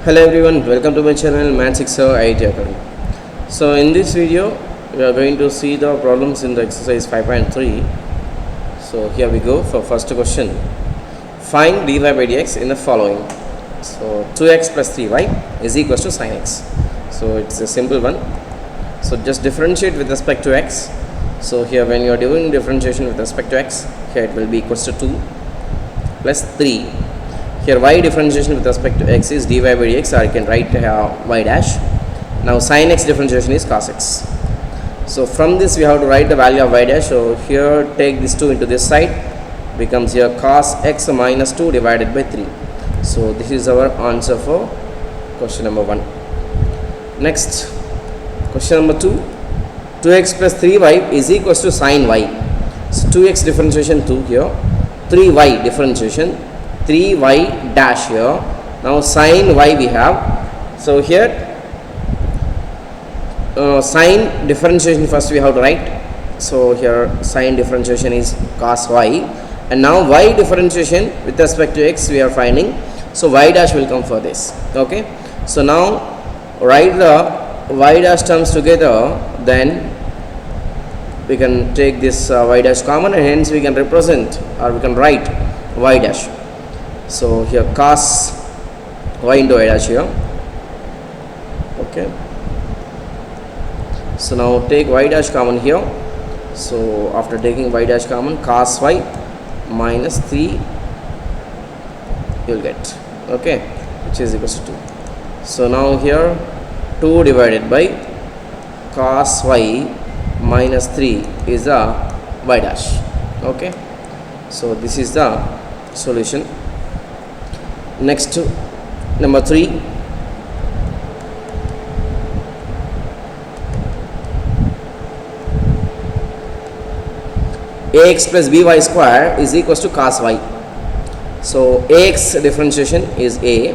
Hello everyone, welcome to my channel Maths Excel IT Academy. So in this video we are going to see the problems in the exercise 5.3. So here we go for first question. Find dy by dx in the following. So 2x plus 3y is equals to sin x. So it's a simple one. So just differentiate with respect to x. So here when you are doing differentiation with respect to x, here it will be equals to 2 plus 3. Here y differentiation with respect to x is dy by dx, or you can write y dash. Now sin x differentiation is cos x. So from this we have to write the value of y dash. So here take this 2 into this side, becomes here cos x minus 2 divided by 3. So this is our answer for question number 1. Next, question number 2. 2x plus 3y is equals to sin y. So 2x differentiation 2 here, 3y differentiation 3y dash here. Now sin y we have. So here sin differentiation first we have to write. So here sin differentiation is cos y, and now y differentiation with respect to x we are finding. So y dash will come for this. Okay. So now write the y dash terms together, then we can take this y dash common, and hence we can represent, or we can write y dash. So here cos y into y dash here. Okay. So now take y dash common here. So after taking y dash common, cos y minus 3 you will get. Okay, which is equals to 2. So now here 2 divided by cos y minus 3 is the y dash. Okay. So this is the solution. Next, number 3. Ax plus by square is equals to cos y. So ax differentiation is a.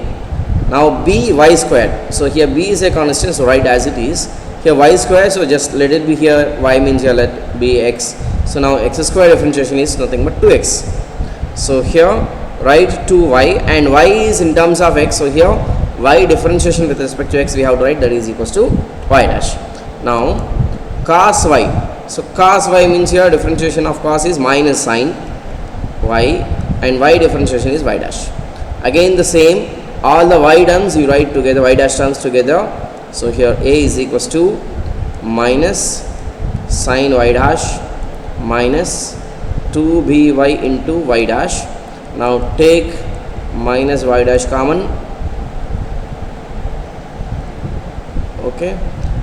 Now by square. So here b is a constant, so write as it is. Here y square, so just let it be here. Y means here let be x. So now x square differentiation is nothing but 2x. So here write 2y, and y is in terms of x. So here y differentiation with respect to x we have to write, that is equals to y dash. Now cos y. So cos y means here differentiation of cos is minus sin y, and y differentiation is y dash. Again the same, all the y terms you write together, y dash terms together. So here a is equals to minus sin y dash minus 2by into y dash. Now take minus y dash common. Okay.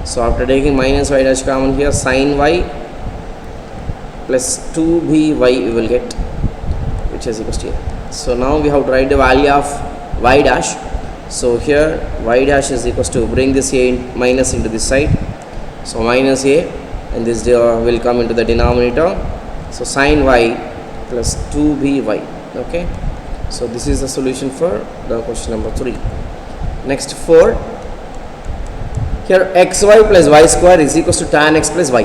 So after taking minus y dash common, here sin y plus 2by we will get, which is equals to a. So now we have to write the value of y dash. So here y dash is equals to, bring this a minus into this side. So minus a, and this will come into the denominator. So sin y plus 2by. Okay. So this is the solution for the question number 3. Next, 4. Here xy plus y square is equals to tan x plus y.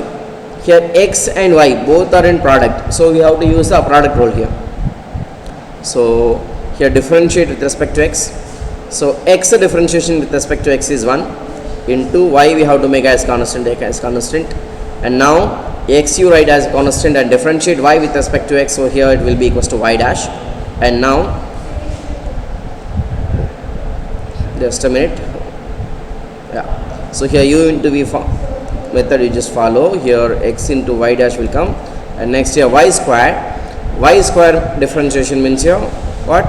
Here x and y both are in product, so we have to use the product rule here. So here differentiate with respect to x. So x differentiation with respect to x is 1, into y we have to make as constant, take as constant, and now x you write as constant and differentiate y with respect to x. So here it will be equals to y dash. And now just a minute. Yeah. So here u into v method you just follow. Here x into y dash will come, and next here y square. Y square differentiation means here what?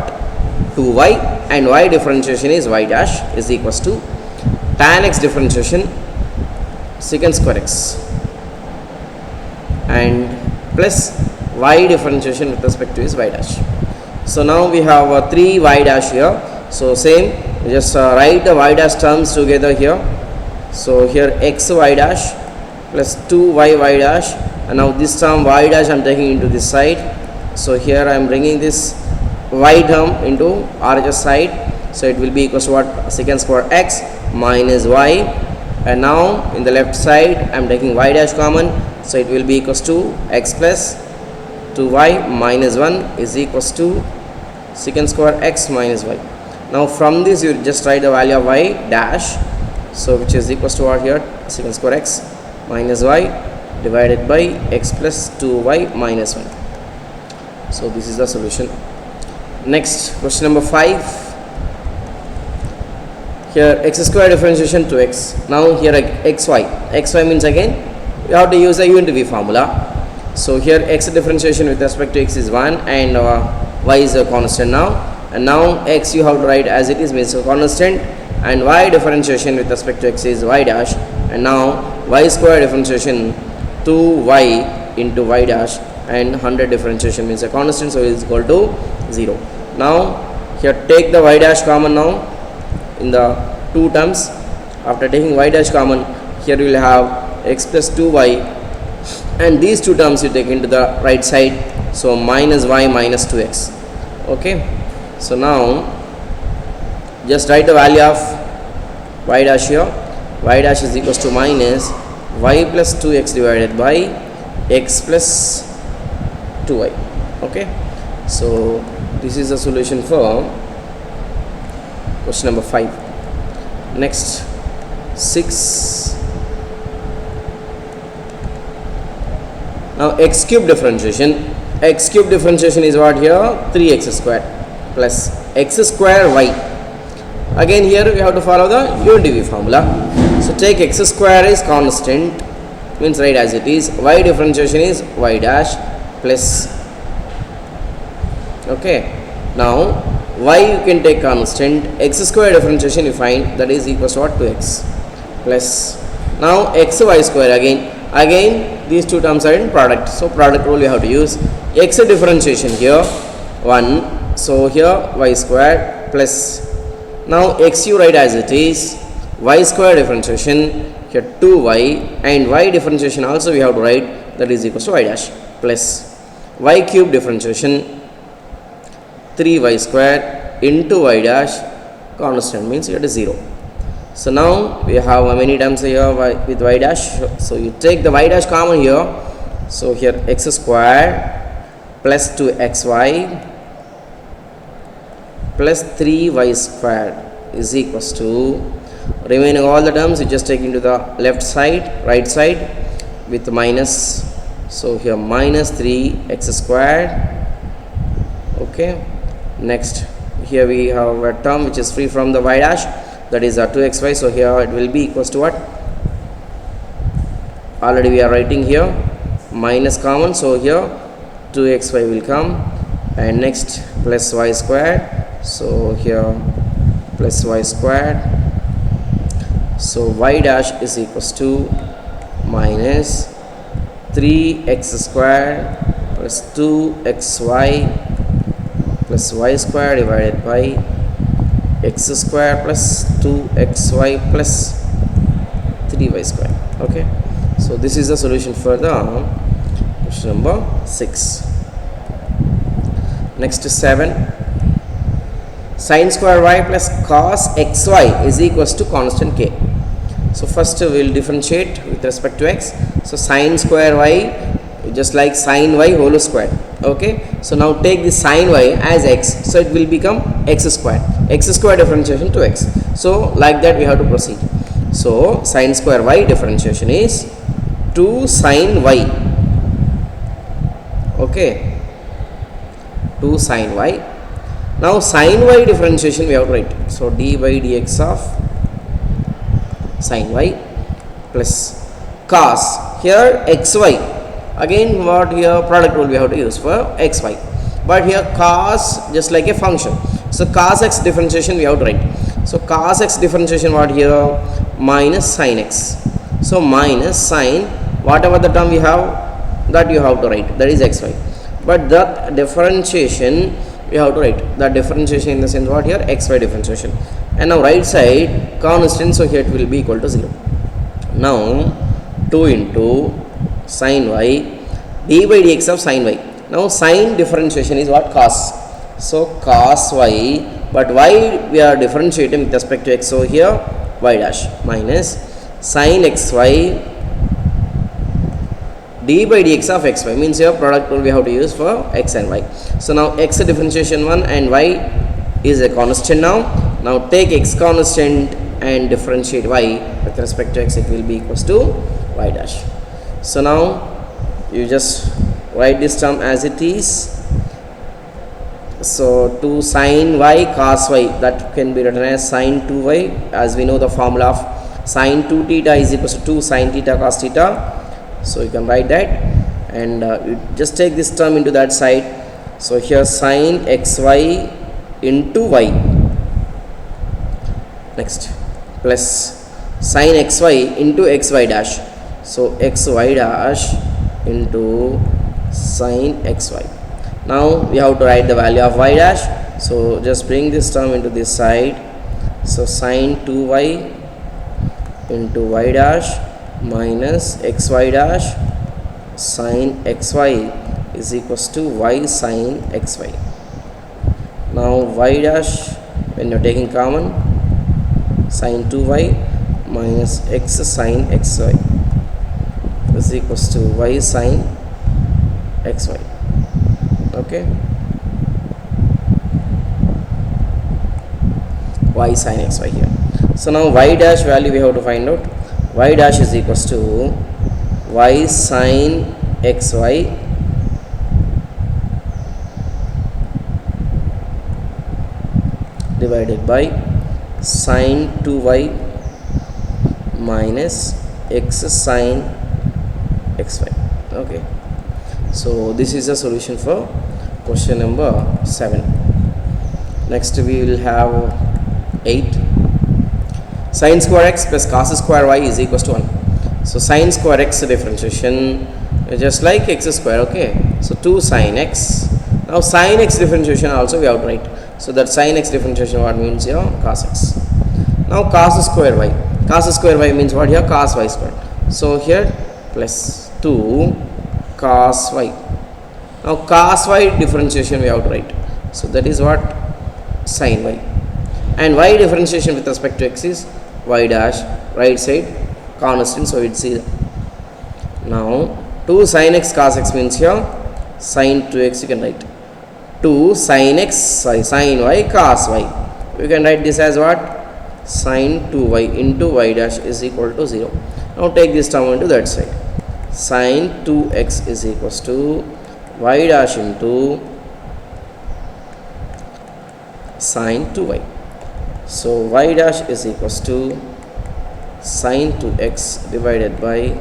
2y, and y differentiation is y dash is equals to tan x differentiation secant square x, and plus y differentiation with respect to is y dash. So now we have 3 y dash here. So same, just write the y dash terms together here. So here x y dash plus 2y y dash, and now this term y dash I am taking into this side. So here I am bringing this y term into RHS side. So it will be equals to what? Secant square x minus y, and now in the left side I am taking y dash common. So it will be equals to x plus 2y minus 1 is equals to secant square x minus y. Now from this you just write the value of y dash, so which is equals to what here, secant square x minus y divided by x plus 2y minus 1. So this is the solution. Next, question number 5. Here x square differentiation to x. Now here xy means again we have to use a unity formula. So here x differentiation with respect to x is 1 and y is a constant now, and now x you have to write as it is, means a constant, and y differentiation with respect to x is y dash, and now y square differentiation to y into y dash, and 100 differentiation means a constant, so it is equal to 0. Now here take the y dash common now in the two terms. After taking y dash common, here you will have x plus 2y, and these two terms you take into the right side, so minus y minus 2x. Okay, so now just write the value of y dash here. Y dash is equals to minus y plus 2x divided by x plus 2y. Okay, so this is the solution for question number 5. Next, 6. Now x cube differentiation. X cube differentiation is what here? 3x square plus x square y. Again here we have to follow the unity formula. So take x square is constant, means write as it is. Y differentiation is y dash plus. Okay. Now y you can take constant. X square differentiation you find, that is equals to what? 2x plus. Now xy square again these two terms are in product, so product rule you have to use. X differentiation here 1, so here y square plus. Now x you write as it is, y square differentiation here 2y, and y differentiation also we have to write, that is equals to y dash plus y cube differentiation 3y square into y dash, constant means it is 0. So now we have many terms here with y dash, so you take the y dash common here, so here x square plus 2xy plus 3y square is equals to, remaining all the terms you just take into the left side, right side with minus, so here minus 3x squared. Okay, next here we have a term which is free from the y dash, that is 2xy, so here it will be equals to what? Already we are writing here minus common, so here 2xy will come, and next plus y squared, so here plus y squared, so y dash is equals to minus 3x squared plus 2xy plus y square divided by x square plus 2xy plus 3y square. Okay, so this is the solution for the question number 6. Next is 7. Sin square y plus cos xy is equals to constant k. So first we will differentiate with respect to x. So sin square y just like sin y whole square. Okay, so now take the sin y as x, so it will become x square differentiation to x. So like that we have to proceed. So sin square y differentiation is 2 sin y. Okay, 2 sin y. Now sin y differentiation we have to write, so d by dx of sin y plus cos here xy. Again what here product rule we have to use for xy, but here cos just like a function, so cos x differentiation we have to write. So cos x differentiation what here? Minus sin x. So minus sin whatever the term we have, that you have to write, that is xy, but that differentiation we have to write, that differentiation in the sense what here? Xy differentiation. And now right side constant, so here it will be equal to 0. Now 2 into sin y d by dx of sin y. Now sin differentiation is what? Cos. So cos y, but y we are differentiating with respect to x, so here y dash minus sin xy d by dx of xy, means here product rule we have to use for x and y. So now x differentiation 1 and y is a constant now. Now take x constant and differentiate y with respect to x, it will be equals to y dash. So now you just write this term as it is. So 2 sin y cos y, that can be written as sin 2y, as we know the formula of sin 2 theta is equals to 2 sin theta cos theta. So you can write that, and you just take this term into that side. So here sin xy into y, next plus sin xy into xy dash. So xy dash into sin xy. Now we have to write the value of y dash. So just bring this term into this side. So sin 2y into y dash minus xy dash sin xy is equals to y sin xy. Now y dash, when you are taking common, sin 2y minus x sin xy is equals to y sin xy. Okay, y sin xy here. So now y dash value we have to find out. Y dash is equals to y sin xy divided by sin 2y minus x sin xy. Okay, so this is the solution for question number 7. Next we will have 8. Sin square x plus cos square y is equals to 1. So sin square x differentiation is just like x square. Okay, so 2 sin x. Now sin x differentiation also we have to write. So that sin x differentiation what means here? Cos x. Now cos square y. Cos square y means what here? Cos y square. So here plus 2 cos y. Now cos y differentiation we have to write. So that is what? Sin y. And y differentiation with respect to x is y dash, right side constant, so it's 0. Now 2 sin x cos x means here sin 2x you can write. 2 sin x sin y cos y. You can write this as what? Sin 2y into y dash is equal to 0. Now take this term into that side. Sin 2x is equals to y dash into sin 2y. So y dash is equals to sin 2x divided by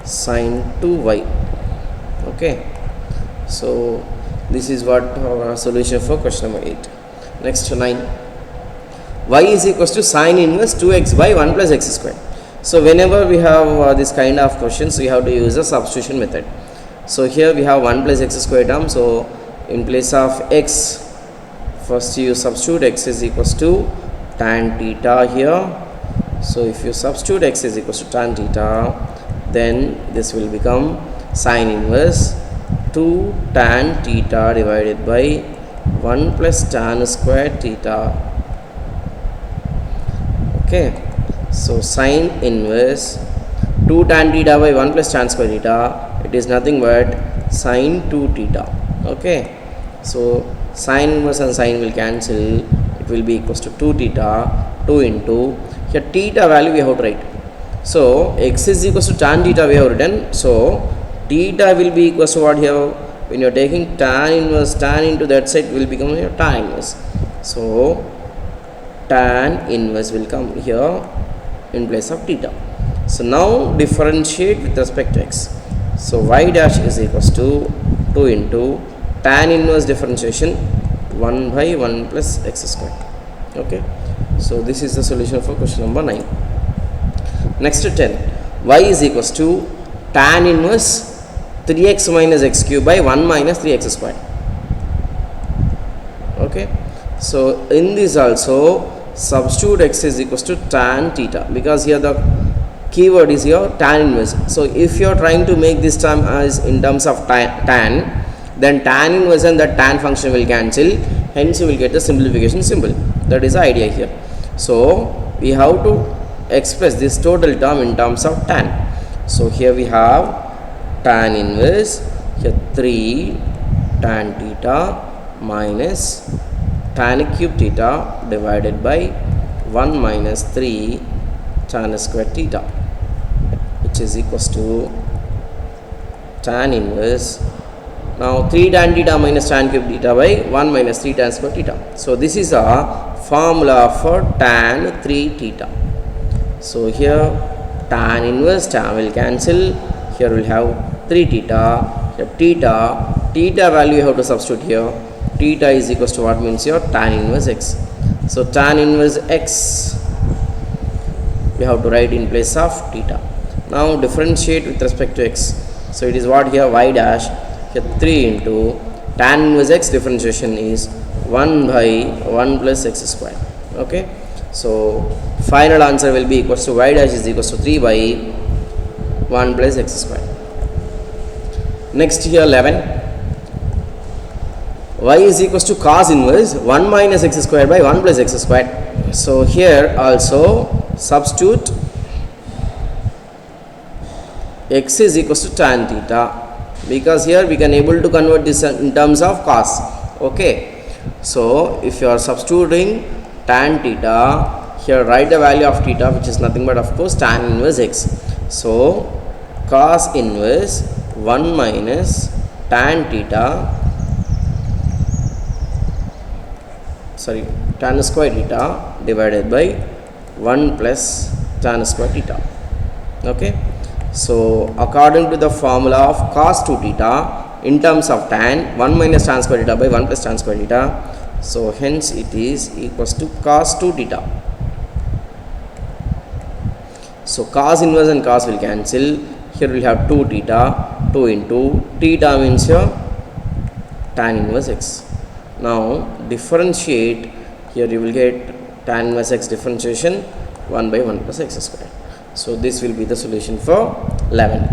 sin 2y. Okay, so this is what our solution for question number 8. Next 9. Y is equals to sin inverse 2x by 1 plus x square. So whenever we have this kind of questions, we have to use a substitution method. So here we have 1 plus x square term. So in place of x, first you substitute x is equals to tan theta here. So if you substitute x is equals to tan theta, then this will become sin inverse 2 tan theta divided by 1 plus tan square theta. Okay, so sin inverse 2 tan theta by 1 plus tan square theta, it is nothing but sin 2 theta. Okay, so sin inverse and sin will cancel, it will be equals to 2 theta, 2 into here theta value we have to write. So x is equals to tan theta we have written. So theta will be equals to what here? When you are taking tan inverse, tan into that side will become your tan inverse. So tan inverse will come here in place of theta. So now differentiate with respect to x. So y dash is equals to 2 into tan inverse differentiation 1 by 1 plus x square. Okay, so this is the solution for question number 9. Next to 10. Y is equals to tan inverse 3x minus x cube by 1 minus 3x square. Okay, so in this also substitute x is equals to tan theta, because here the keyword is here tan inverse. So if you are trying to make this term as in terms of tan, then tan inverse and the tan function will cancel, hence you will get the simplification symbol. That is the idea here. So we have to express this total term in terms of tan. So here we have tan inverse, here 3 tan theta minus tan cube theta divided by 1 minus 3 tan square theta, which is equals to tan inverse. Now 3 tan theta minus tan cube theta by 1 minus 3 tan square theta. So this is a formula for tan 3 theta. So here tan inverse tan will cancel. Here we'll have 3 theta. Here theta value you have to substitute here. Theta is equals to what means here tan inverse x. So tan inverse x we have to write in place of theta. Now differentiate with respect to x. So it is what here y dash. Here 3 into tan inverse x differentiation is 1 by 1 plus x square. Okay. So final answer will be equals to y dash is equals to 3 by 1 plus x square. Next here 11. Y is equals to cos inverse 1 minus x square by 1 plus x square. So here also substitute x is equals to tan theta, because here we can able to convert this in terms of cos. Okay. So if you are substituting tan theta, here write the value of theta, which is nothing but of course tan inverse x. So cos inverse 1 minus tan theta, sorry, tan square theta divided by 1 plus tan square theta. Okay. So according to the formula of cos 2 theta in terms of tan 1 minus tan square theta by 1 plus tan square theta, so hence it is equals to cos 2 theta. So cos inverse and cos will cancel. Here we will have 2 theta, 2 into theta means here tan inverse x. Now differentiate, here you will get tan inverse x differentiation 1 by 1 plus x square. So this will be the solution for 11.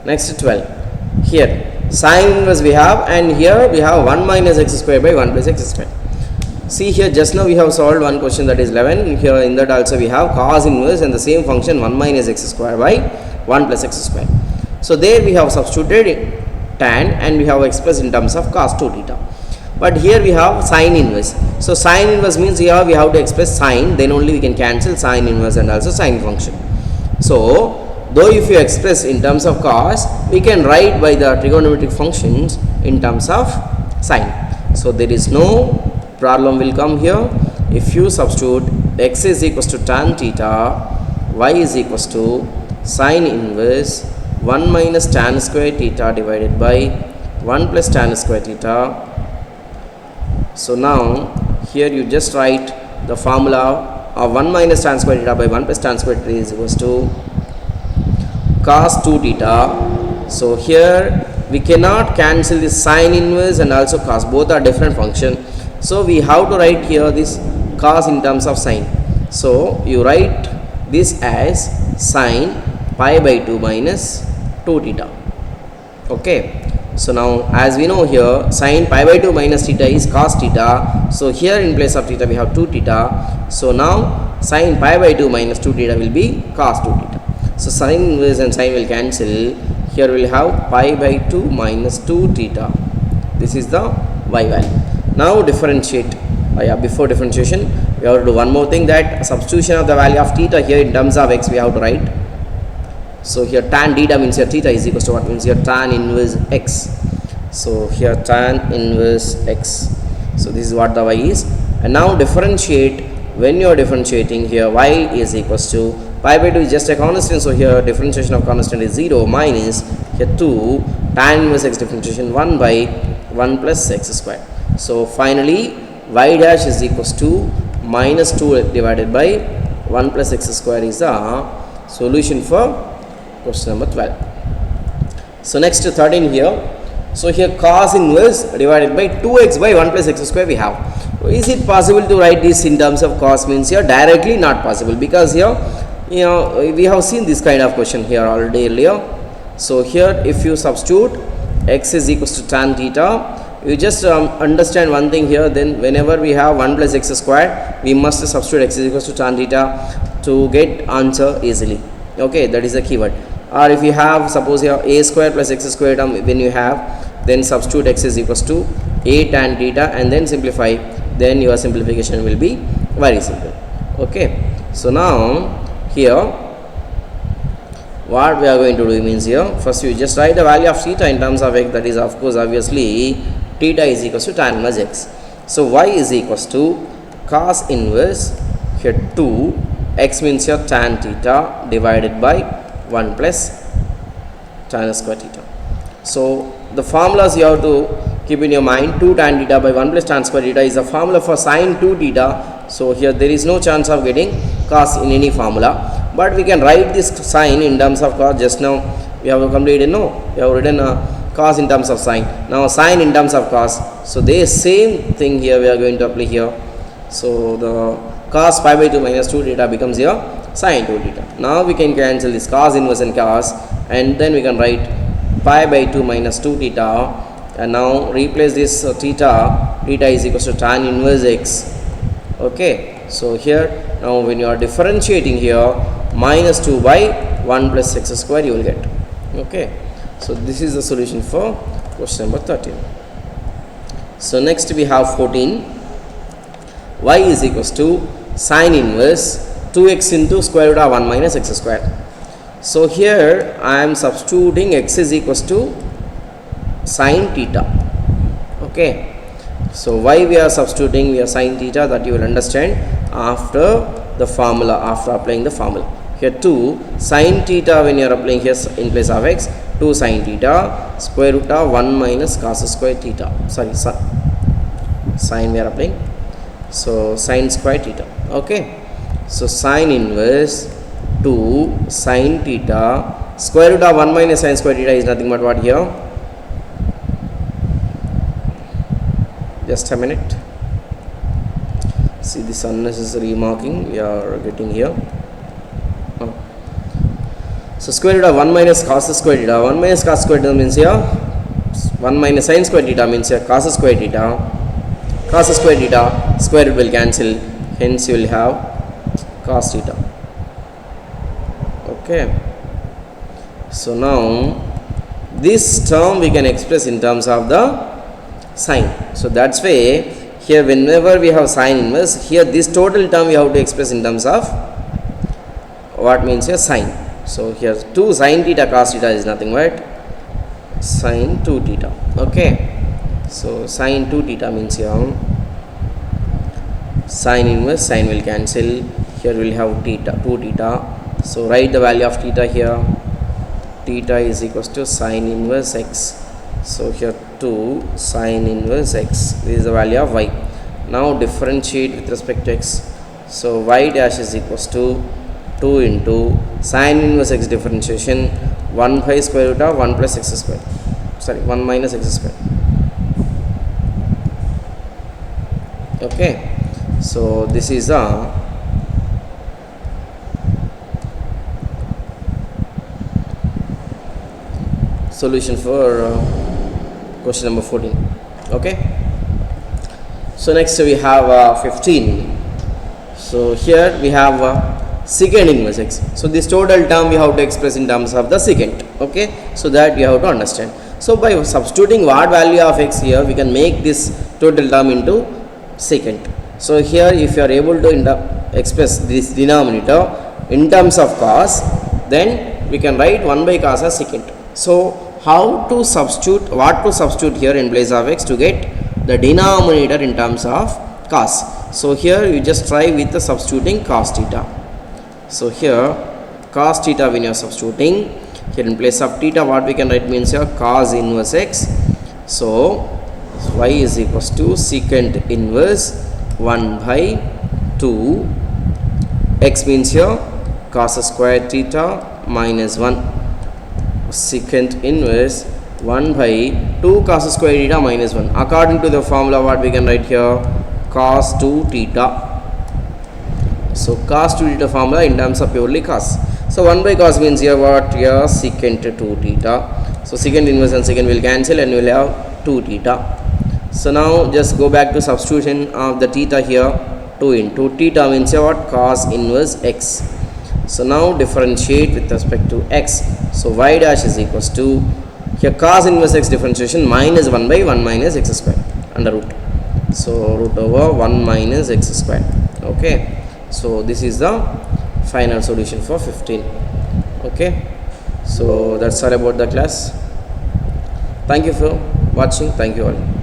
Next 12. Here sin inverse we have, and here we have 1 minus x square by 1 plus x square. See here just now we have solved one question, that is 11. Here in that also we have cos inverse and the same function 1 minus x square by 1 plus x square. So there we have substituted tan and we have expressed in terms of cos 2 theta. But here we have sin inverse. So sin inverse means here we have to express sin, then only we can cancel sin inverse and also sin function. So though if you express in terms of cos, we can write by the trigonometric functions in terms of sin. So there is no problem will come here. If you substitute x is equals to tan theta, y is equals to sin inverse 1 minus tan square theta divided by 1 plus tan square theta. So now here you just write the formula of 1 minus tan square theta by 1 plus tan square theta is equals to cos 2 theta. So here we cannot cancel this sin inverse and also cos, both are different function. So we have to write here this cos in terms of sin. So you write this as sin pi by 2 minus 2 theta. Okay. So now as we know here sin pi by 2 minus theta is cos theta. So here in place of theta we have 2 theta. So now sin pi by 2 minus 2 theta will be cos 2 theta. So sin inverse and sin will cancel. Here we will have pi by 2 minus 2 theta. This is the y value. Now differentiate. Before differentiation we have to do one more thing, that substitution of the value of theta here in terms of x we have to write. So here tan theta means here theta is equals to what means here tan inverse x. So here tan inverse x. So this is what the y is. And now differentiate. When you are differentiating here, y is equals to pi by 2 is just a constant. So here differentiation of constant is 0 minus here 2 tan inverse x differentiation 1 by 1 plus x square. So finally y dash is equals to minus 2 divided by 1 plus x square is the solution for question number 12. So next 13 here. So here cos inverse divided by 2x by 1 plus x square we have. Is it possible to write this in terms of cos? Means here directly not possible, because here we have seen this kind of question here already earlier. So here if you substitute x is equals to tan theta, you just understand one thing here, then whenever we have 1 plus x square we must substitute x is equals to tan theta to get answer easily. Okay, that is the keyword. Or if you have suppose here a square plus x square term, when you have then substitute x is equals to a tan theta and then simplify, then your simplification will be very simple. Okay, so now here what we are going to do means here, first you just write the value of theta in terms of x, that is of course obviously theta is equals to tan inverse x. So y is equals to cos inverse here 2 x means here tan theta divided by 1 plus tan square theta. So the formulas you have to keep in your mind. 2 tan theta by 1 plus tan square theta is a formula for sin 2 theta. So here there is no chance of getting cos in any formula, but we can write this sin in terms of cos. Just now we have completed, no, we have written cos in terms of sin, now sin in terms of cos. So the same thing here we are going to apply here. So the cos pi by 2 minus 2 theta becomes here sin 2 theta. Now we can cancel this cos inverse and cos, and then we can write pi by 2 minus 2 theta, and now replace this theta is equals to tan inverse x. Okay, so here now when you are differentiating here, minus 2 by 1 plus x square you will get. Okay, so this is the solution for question number 13. So next we have 14. Y is equals to sin inverse 2x into square root of 1 minus x square. So here I am substituting x is equals to sin theta. Okay, so why we are substituting, we are sin theta, that you will understand after the formula, after applying the formula. Here 2 sin theta, when you are applying here in place of x, 2 sin theta square root of 1 minus cos square theta, sorry sin we are applying, so sin square theta. Okay, so sin inverse 2 sin theta square root of 1 minus sin square theta is nothing but what here, just a minute, see this unnecessary marking we are getting here. So square root of 1 minus cos square theta, 1 minus cos square theta means here 1 minus sin square theta means here cos square theta, cos square theta square root will cancel, hence you will have cos theta. Okay, so now this term we can express in terms of the sin. So that's why here whenever we have sin inverse, here this total term we have to express in terms of what means here sin. So here 2 sin theta cos theta is nothing but sin 2 theta. Okay, so sin 2 theta means here sin inverse, sin will cancel, here we will have theta 2 theta. So write the value of theta here, theta is equals to sin inverse x. So here 2 sin inverse x, this is the value of y. Now differentiate with respect to x. So y dash is equals to 2 into sin inverse x differentiation 1 by square root of 1 plus x square, sorry 1 minus x square. Okay, so this is the solution for question number 14. Okay, so next we have 15. So here we have secant inverse x. So this total term we have to express in terms of the secant. Okay, so that you have to understand. So by substituting what value of x here, we can make this total term into secant. So here if you are able to express this denominator in terms of cos, then we can write 1 by cos as secant. So how to substitute, what to substitute here in place of x to get the denominator in terms of cos. So here you just try with the substituting cos theta. So here cos theta, when you are substituting here in place of theta, what we can write means here cos inverse x. So y is equals to secant inverse 1 by 2, x means here cos square theta minus 1, secant inverse 1 by 2 cos square theta minus 1. According to the formula, what we can write here, cos 2 theta. So cos 2 theta formula in terms of purely cos. So 1 by cos means here what, here secant 2 theta. So secant inverse and secant will cancel and we will have 2 theta. So now just go back to substitution of the theta here, 2 into theta means here what, cos inverse x. So now differentiate with respect to x. So y dash is equals to Here cos inverse x differentiation minus 1 by 1 minus x square under root. So root over 1 minus x square. Okay, so this is the final solution for 15. Okay, so that's all about the class. Thank you for watching. Thank you all.